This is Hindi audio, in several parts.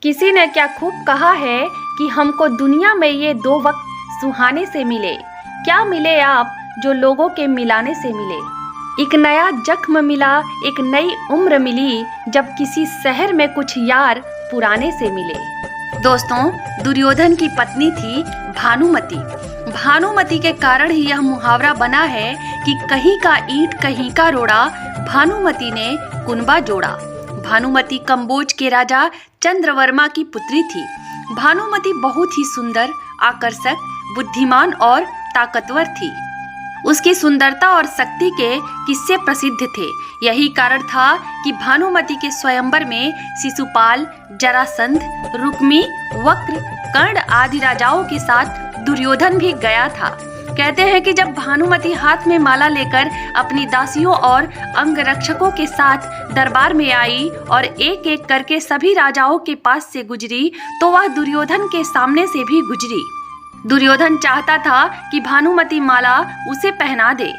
किसी ने क्या खूब कहा है कि हमको दुनिया में ये दो वक्त सुहाने से मिले। क्या मिले आप जो लोगों के मिलाने से मिले। एक नया जख्म मिला, एक नई उम्र मिली, जब किसी शहर में कुछ यार पुराने से मिले। दोस्तों, दुर्योधन की पत्नी थी भानुमति। भानुमति के कारण ही यह मुहावरा बना है कि कहीं का ईंट कहीं का रोड़ा, भानुमति ने कुनबा जोड़ा। भानुमति कंबोज के राजा चंद्रवर्मा की पुत्री थी। भानुमति बहुत ही सुंदर, आकर्षक, बुद्धिमान और ताकतवर थी। उसकी सुंदरता और शक्ति के किस्से प्रसिद्ध थे। यही कारण था कि भानुमति के स्वयंवर में शिशुपाल, जरासंध, रुक्मी, वक्र, कर्ण आदि राजाओं के साथ दुर्योधन भी गया था। कहते हैं कि जब भानुमति हाथ में माला लेकर अपनी दासियों और अंगरक्षकों के साथ दरबार में आई और एक एक करके सभी राजाओं के पास से गुजरी, तो वह दुर्योधन के सामने से भी गुजरी। दुर्योधन चाहता था कि भानुमति माला उसे पहना दे,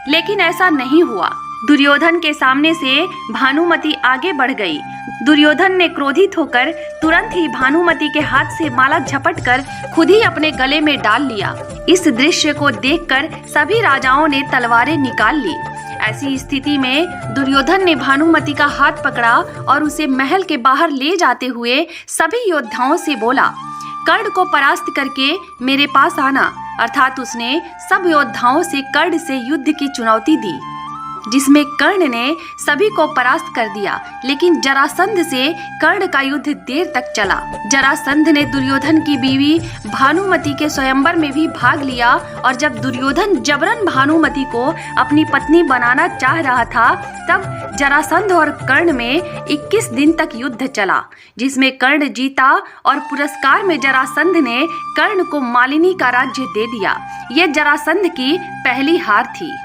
लेकिन ऐसा नहीं हुआ। दुर्योधन के सामने से भानुमति आगे बढ़ गई। दुर्योधन ने क्रोधित होकर तुरंत ही भानुमति के हाथ से माला झपटकर खुद ही अपने गले में डाल लिया। इस दृश्य को देखकर सभी राजाओं ने तलवारें निकाल ली। ऐसी स्थिति में दुर्योधन ने भानुमति का हाथ पकड़ा और उसे महल के बाहर ले जाते हुए सभी योद्धाओं से बोला, कर्ण को परास्त करके मेरे पास आना। अर्थात उसने सब योद्धाओं से कर्ण से युद्ध की चुनौती दी, जिसमें कर्ण ने सभी को परास्त कर दिया। लेकिन जरासंध से कर्ण का युद्ध देर तक चला। जरासंध ने दुर्योधन की बीवी भानुमति के स्वयंवर में भी भाग लिया, और जब दुर्योधन जबरन भानुमति को अपनी पत्नी बनाना चाह रहा था, तब जरासंध और कर्ण में 21 दिन तक युद्ध चला, जिसमें कर्ण जीता और पुरस्कार में जरासंध ने कर्ण को मालिनी का राज्य दे दिया। यह जरासंध की पहली हार थी।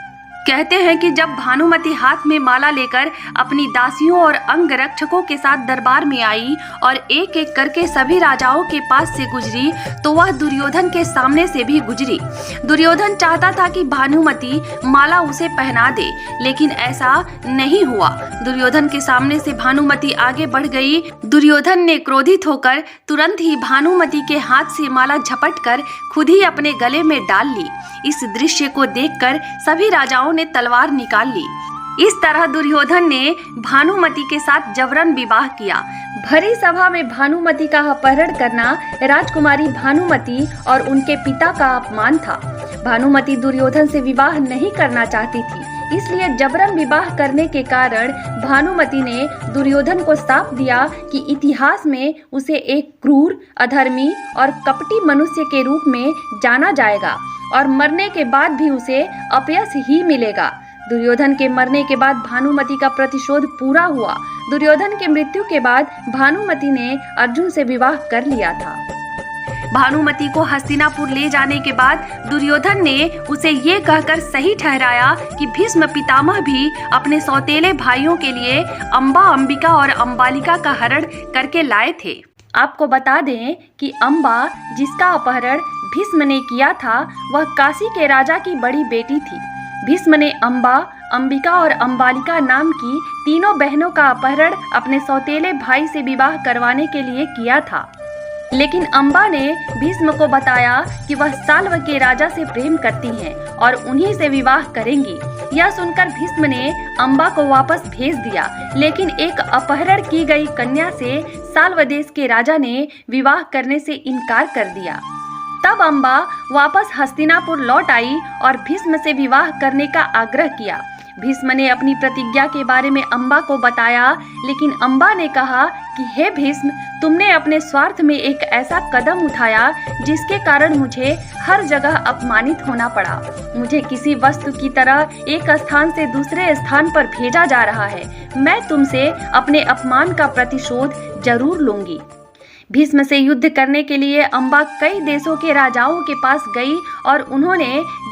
कहते हैं कि जब भानुमति हाथ में माला लेकर अपनी दासियों और अंगरक्षकों के साथ दरबार में आई और एक एक करके सभी राजाओं के पास से गुजरी, तो वह दुर्योधन के सामने से भी गुजरी। दुर्योधन चाहता था कि भानुमति माला उसे पहना दे, लेकिन ऐसा नहीं हुआ। दुर्योधन के सामने से भानुमति आगे बढ़ गई। दुर्योधन ने क्रोधित होकर तुरंत ही भानुमति के हाथ से माला झपटकर खुद ही अपने गले में डाल ली। इस दृश्य को देखकर सभी राजाओं ने तलवार निकाल ली। इस तरह दुर्योधन ने भानुमति के साथ जबरन विवाह किया। भरी सभा में भानुमति का अपहरण करना राजकुमारी भानुमति और उनके पिता का अपमान था। भानुमति दुर्योधन से विवाह नहीं करना चाहती थी, इसलिए जबरन विवाह करने के कारण भानुमति ने दुर्योधन को श्राप दिया कि इतिहास में उसे एक क्रूर, अधर्मी और कपटी मनुष्य के रूप में जाना जाएगा और मरने के बाद भी उसे अपयश ही मिलेगा। दुर्योधन के मरने के बाद भानुमति का प्रतिशोध पूरा हुआ। दुर्योधन के मृत्यु के बाद भानुमति ने अर्जुन से विवाह कर लिया था। भानुमति को हस्तिनापुर ले जाने के बाद दुर्योधन ने उसे ये कहकर सही ठहराया कि भीष्म पितामह भी अपने सौतेले भाइयों के लिए अंबा, अंबिका और अंबालिका का हरण करके लाए थे। आपको बता दें कि अंबा, जिसका अपहरण भीष्म ने किया था, वह काशी के राजा की बड़ी बेटी थी। भीष्म ने अंबा, अंबिका और अंबालिका नाम की तीनों बहनों का अपहरण अपने सौतेले भाई से विवाह करवाने के लिए किया था। लेकिन अंबा ने भीष्म को बताया कि वह साल्व के राजा से प्रेम करती हैं और उन्हीं से विवाह करेंगी। यह सुनकर भीष्म ने अंबा को वापस भेज दिया, लेकिन एक अपहरण की गई कन्या से साल्व देश के राजा ने विवाह करने से इनकार कर दिया। तब अंबा वापस हस्तिनापुर लौट आई और भीष्म से विवाह करने का आग्रह किया। भीष्म ने अपनी प्रतिज्ञा के बारे में अंबा को बताया, लेकिन अंबा ने कहा कि हे भीष्म, तुमने अपने स्वार्थ में एक ऐसा कदम उठाया जिसके कारण मुझे हर जगह अपमानित होना पड़ा। मुझे किसी वस्तु की तरह एक स्थान से दूसरे स्थान पर भेजा जा रहा है। मैं तुमसे अपने अपमान का प्रतिशोध जरूर लूंगी। भीष्म से युद्ध करने के लिए अंबा कई देशों के राजाओं के पास गई और उन्होंने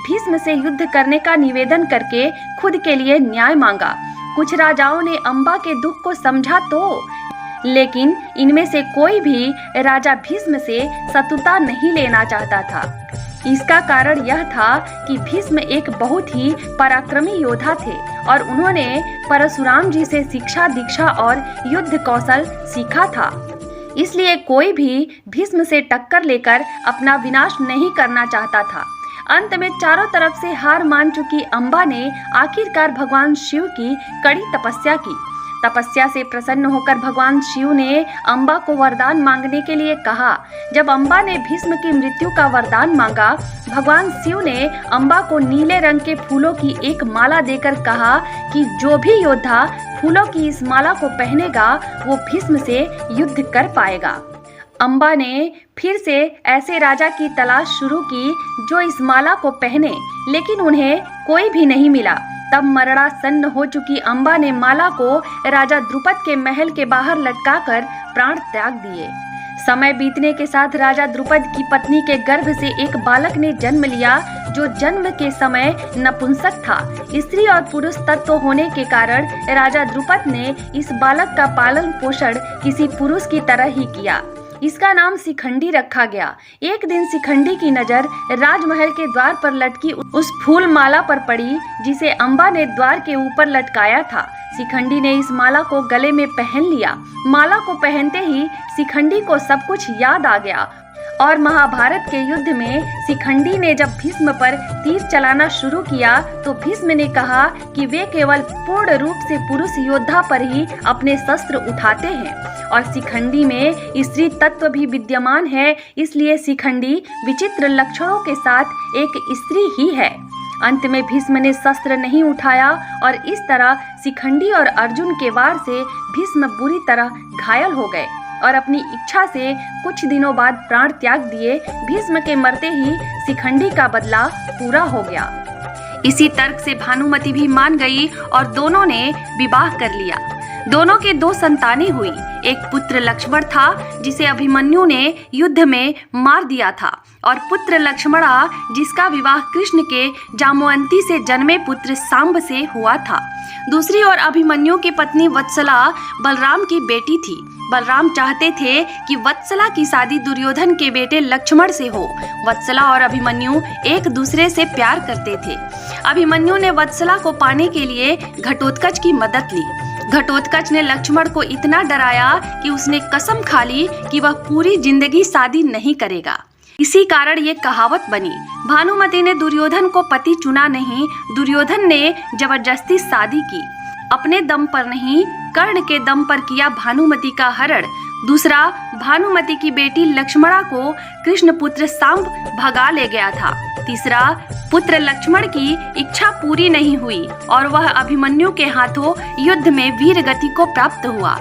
भीष्म से युद्ध करने का निवेदन करके खुद के लिए न्याय मांगा। कुछ राजाओं ने अंबा के दुख को समझा तो, लेकिन इनमें से कोई भी राजा भीष्म से शत्रुता नहीं लेना चाहता था। इसका कारण यह था कि भीष्म एक बहुत ही पराक्रमी योद्धा थे और उन्होंने परशुराम जी से शिक्षा, दीक्षा और युद्ध कौशल सीखा था। इसलिए कोई भी भीष्म से टक्कर लेकर अपना विनाश नहीं करना चाहता था। अंत में चारों तरफ से हार मान चुकी अम्बा ने आखिरकार भगवान शिव की कड़ी तपस्या की। तपस्या से प्रसन्न होकर भगवान शिव ने अम्बा को वरदान मांगने के लिए कहा। जब अम्बा ने भीष्म की मृत्यु का वरदान मांगा, भगवान शिव ने अम्बा को नीले रंग के फूलों की एक माला देकर कहा कि जो भी योद्धा फूलों की इस माला को पहनेगा वो भीष्म से युद्ध कर पाएगा। अम्बा ने फिर से ऐसे राजा की तलाश शुरू की जो इस माला को पहने, लेकिन उन्हें कोई भी नहीं मिला। तब मरणासन्न हो चुकी अम्बा ने माला को राजा द्रुपद के महल के बाहर लटकाकर प्राण त्याग दिए। समय बीतने के साथ राजा द्रुपद की पत्नी के गर्भ से एक बालक ने जन्म लिया जो जन्म के समय नपुंसक था। स्त्री और पुरुष तत्व होने के कारण राजा द्रुपद ने इस बालक का पालन पोषण किसी पुरुष की तरह ही किया। इसका नाम शिखंडी रखा गया। एक दिन शिखंडी की नजर राजमहल के द्वार पर लटकी उस फूल माला पर पड़ी जिसे अम्बा ने द्वार के ऊपर लटकाया था। शिखंडी ने इस माला को गले में पहन लिया। माला को पहनते ही शिखंडी को सब कुछ याद आ गया और महाभारत के युद्ध में शिखंडी ने जब भीष्म पर तीर चलाना शुरू किया तो भीष्म ने कहा कि वे केवल पूर्ण रूप से पुरुष योद्धा पर ही अपने शस्त्र उठाते हैं और शिखंडी में स्त्री तत्व भी विद्यमान है, इसलिए शिखंडी विचित्र लक्षणों के साथ एक स्त्री ही है। अंत में भीष्म ने शस्त्र नहीं उठाया और इस तरह शिखंडी और अर्जुन के वार से भीष्म बुरी तरह घायल हो गए और अपनी इच्छा से कुछ दिनों बाद प्राण त्याग दिए। भीष्म के मरते ही शिखंडी का बदला पूरा हो गया। इसी तर्क से भानुमति भी मान गई और दोनों ने विवाह कर लिया। दोनों के 2 संतानें हुई। एक पुत्र लक्ष्मण था जिसे अभिमन्यु ने युद्ध में मार दिया था और पुत्र लक्ष्मणा जिसका विवाह कृष्ण के जामवंती से जन्मे पुत्र सांब से हुआ था। दूसरी ओर अभिमन्यु की पत्नी वत्सला बलराम की बेटी थी। बलराम चाहते थे कि वत्सला की शादी दुर्योधन के बेटे लक्ष्मण से हो। वत्सला और अभिमन्यु एक दूसरे से प्यार करते थे। अभिमन्यु ने वत्सला को पाने के लिए घटोत्कच की मदद ली। घटोत्कच ने लक्ष्मण को इतना डराया कि उसने कसम खा ली कि वह पूरी जिंदगी शादी नहीं करेगा। इसी कारण ये कहावत बनी, भानुमति ने दुर्योधन को पति चुना नहीं, दुर्योधन ने जबरदस्ती शादी की। अपने दम पर नहीं, कर्ण के दम पर किया भानुमति का हरण। दूसरा, भानुमति की बेटी लक्ष्मणा को कृष्ण पुत्र सांब भगा ले गया था। तीसरा, पुत्र लक्ष्मण की इच्छा पूरी नहीं हुई और वह अभिमन्यु के हाथों युद्ध में वीर गति को प्राप्त हुआ।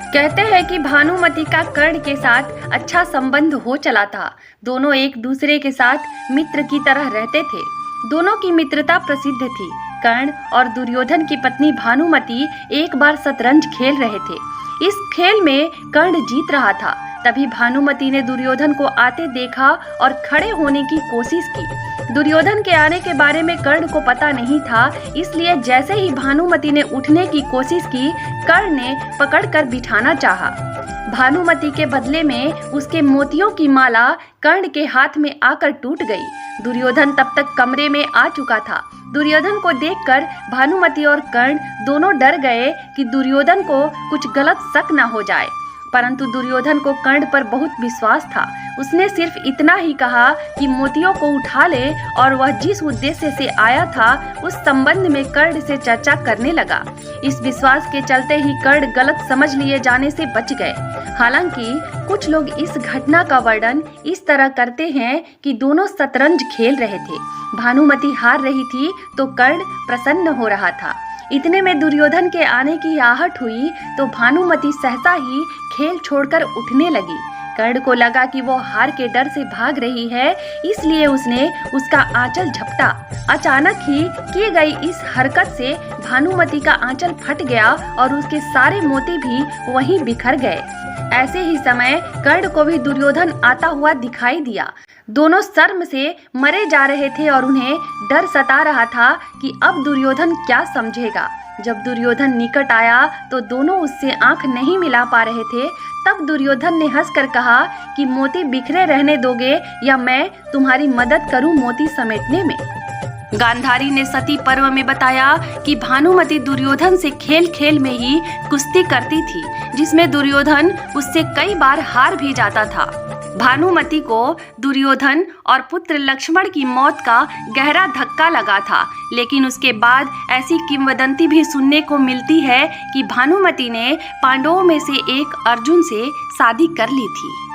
कहते हैं कि भानुमति का कर्ण के साथ अच्छा संबंध हो चला था। दोनों एक दूसरे के साथ मित्र की तरह रहते थे। दोनों की मित्रता प्रसिद्ध थी। कर्ण और दुर्योधन की पत्नी भानुमति एक बार शतरंज खेल रहे थे। इस खेल में कर्ण जीत रहा था। तभी भानुमति ने दुर्योधन को आते देखा और खड़े होने की कोशिश की। दुर्योधन के आने के बारे में कर्ण को पता नहीं था, इसलिए जैसे ही भानुमति ने उठने की कोशिश की, कर्ण ने पकड़कर बिठाना चाहा। भानुमति के बदले में उसके मोतियों की माला कर्ण के हाथ में आकर टूट गई। दुर्योधन तब तक कमरे में आ चुका था। दुर्योधन को देखकर भानुमति और कर्ण दोनों डर गए कि दुर्योधन को कुछ गलत शक न हो जाए, परंतु दुर्योधन को कर्ण पर बहुत विश्वास था। उसने सिर्फ इतना ही कहा कि मोतियों को उठा ले और वह जिस उद्देश्य से आया था उस संबंध में कर्ण से चर्चा करने लगा। इस विश्वास के चलते ही कर्ण गलत समझ लिए जाने से बच गए। हालांकि कुछ लोग इस घटना का वर्णन इस तरह करते हैं कि दोनों शतरंज खेल रहे थे। भानुमति हार रही थी तो कर्ण प्रसन्न हो रहा था। इतने में दुर्योधन के आने की आहट हुई तो भानुमति सहसा ही खेल छोड़कर उठने लगी। कर्ण को लगा कि वो हार के डर से भाग रही है, इसलिए उसने उसका आंचल झपटा। अचानक ही की गई इस हरकत से भानुमति का आंचल फट गया और उसके सारे मोती भी वहीं बिखर गए। ऐसे ही समय कर्ण को भी दुर्योधन आता हुआ दिखाई दिया। दोनों शर्म से मरे जा रहे थे और उन्हें डर सता रहा था कि अब दुर्योधन क्या समझेगा। जब दुर्योधन निकट आया तो दोनों उससे आंख नहीं मिला पा रहे थे। तब दुर्योधन ने हंसकर कहा कि मोती बिखरे रहने दोगे या मैं तुम्हारी मदद करूं मोती समेटने में। गांधारी ने सती पर्व में बताया कि भानुमति दुर्योधन से खेल खेल में ही कुश्ती करती थी, जिसमें दुर्योधन उससे कई बार हार भी जाता था। भानुमति को दुर्योधन और पुत्र लक्ष्मण की मौत का गहरा धक्का लगा था, लेकिन उसके बाद ऐसी किंवदंती भी सुनने को मिलती है कि भानुमति ने पांडवों में से एक अर्जुन से शादी कर ली थी।